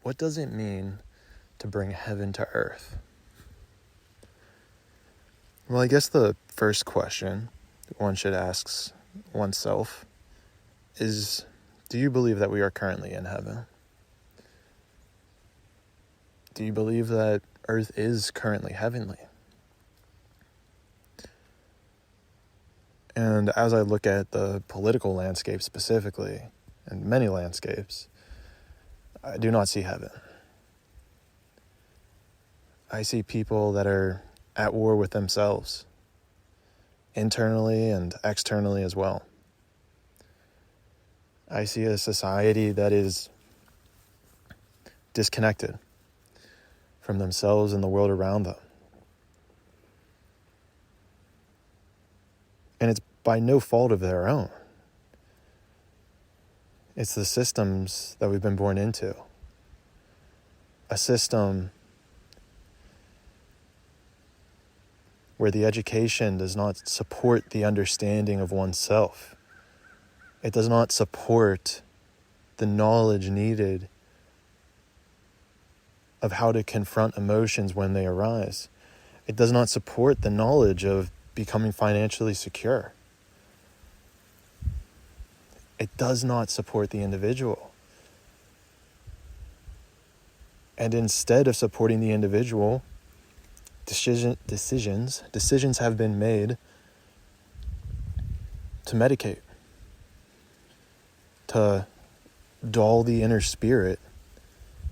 what does it mean to bring heaven to earth? Well, I guess the first question one should ask oneself is, do you believe that we are currently in heaven? Do you believe that earth is currently heavenly? And as I look at the political landscape specifically, and many landscapes, I do not see heaven. I see people that are at war with themselves, internally and externally as well. I see a society that is disconnected from themselves and the world around them. And it's by no fault of their own. It's the systems that we've been born into. A system where the education does not support the understanding of oneself. It does not support the knowledge needed of how to confront emotions when they arise. It does not support the knowledge of becoming financially secure. It does not support the individual. And instead of supporting the individual, decisions have been made to medicate, to dull the inner spirit,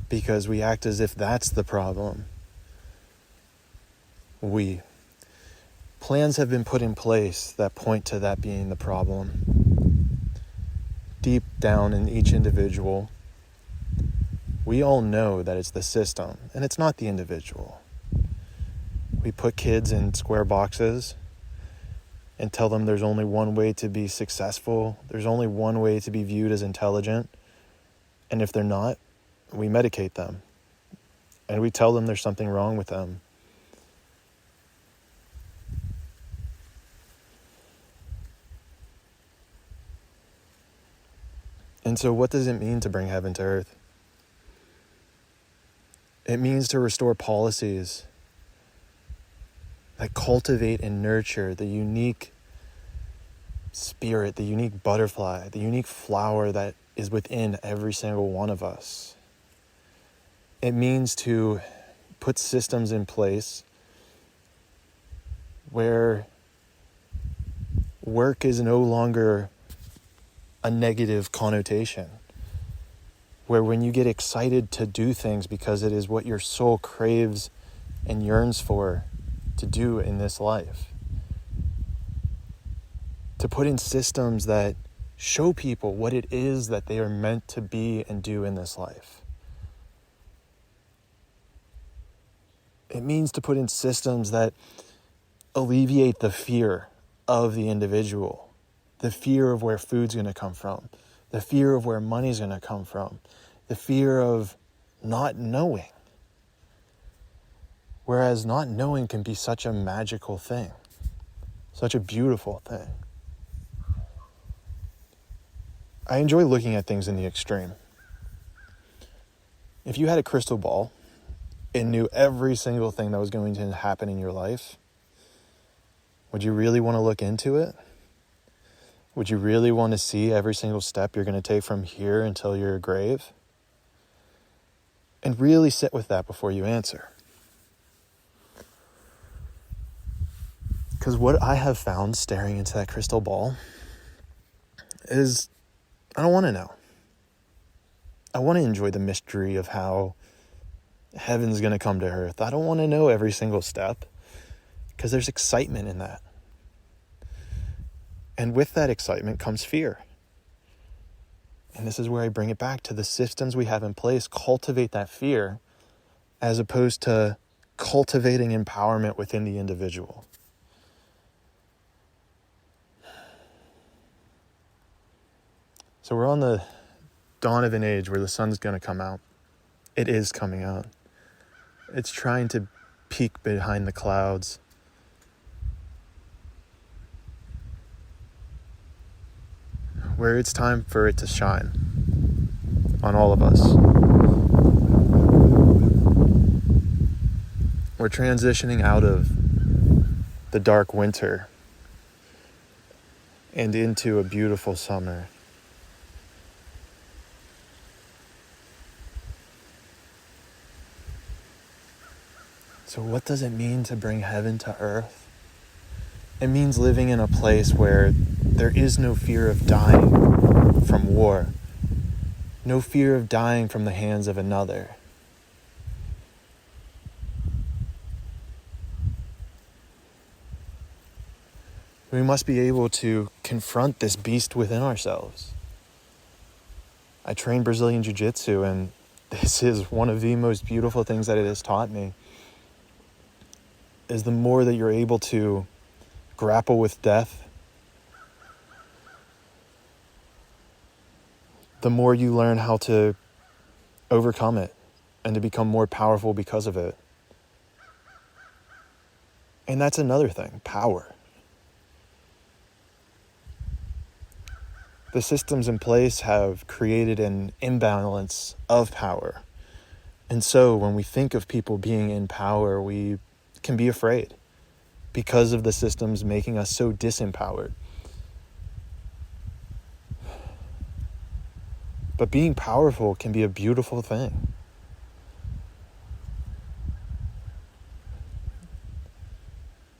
because we act as if that's the problem. Plans have been put in place that point to that being the problem. Deep down in each individual, we all know that it's the system, and it's not the individual. We put kids in square boxes and tell them there's only one way to be successful. There's only one way to be viewed as intelligent. And if they're not, we medicate them. And we tell them there's something wrong with them. And so what does it mean to bring heaven to earth? It means to restore policies that cultivate and nurture the unique spirit, the unique butterfly, the unique flower that is within every single one of us. It means to put systems in place where work is no longer a negative connotation, where when you get excited to do things because it is what your soul craves and yearns for to do in this life, to put in systems that show people what it is that they are meant to be and do in this life. It means to put in systems that alleviate the fear of the individual, the fear of where food's going to come from, the fear of where money's going to come from, the fear of not knowing. Whereas not knowing can be such a magical thing, such a beautiful thing. I enjoy looking at things in the extreme. If you had a crystal ball and knew every single thing that was going to happen in your life, would you really want to look into it? Would you really want to see every single step you're going to take from here until your grave? And really sit with that before you answer. Because what I have found staring into that crystal ball is I don't want to know. I want to enjoy the mystery of how heaven's going to come to earth. I don't want to know every single step because there's excitement in that. And with that excitement comes fear. And this is where I bring it back to the systems we have in place. Cultivate that fear as opposed to cultivating empowerment within the individual. So we're on the dawn of an age where the sun's going to come out. It is coming out. It's trying to peek behind the clouds. Where it's time for it to shine on all of us. We're transitioning out of the dark winter and into a beautiful summer. So what does it mean to bring heaven to earth? It means living in a place where there is no fear of dying from war, no fear of dying from the hands of another. We must be able to confront this beast within ourselves. I train Brazilian Jiu-Jitsu, and this is one of the most beautiful things that it has taught me, is the more that you're able to grapple with death, the more you learn how to overcome it and to become more powerful because of it. And that's another thing, power. The systems in place have created an imbalance of power. And so when we think of people being in power, we can be afraid because of the systems making us so disempowered. But being powerful can be a beautiful thing.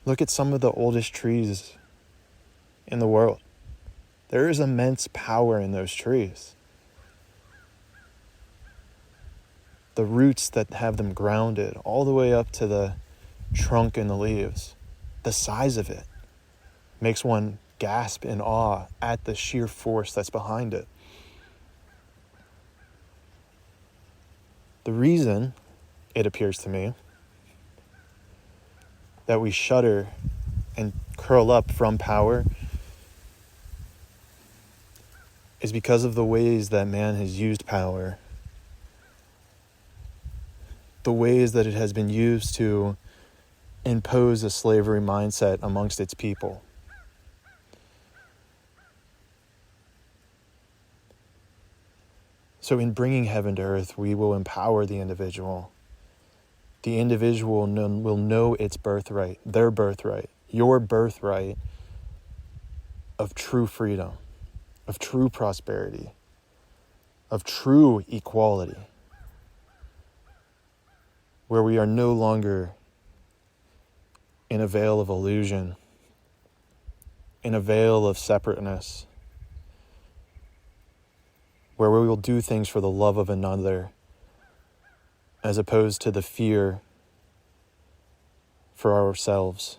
Look at some of the oldest trees in the world. There is immense power in those trees. The roots that have them grounded all the way up to the trunk and the leaves, the size of it makes one gasp in awe at the sheer force that's behind it. The reason, it appears to me, that we shudder and curl up from power is because of the ways that man has used power, the ways that it has been used to impose a slavery mindset amongst its people. So in bringing heaven to earth, we will empower the individual. The individual will know its birthright, their birthright, your birthright of true freedom, of true prosperity, of true equality, where we are no longer in a veil of illusion, in a veil of separateness, where we will do things for the love of another as opposed to the fear for ourselves.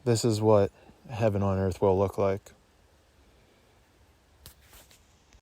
This is what heaven on earth will look like.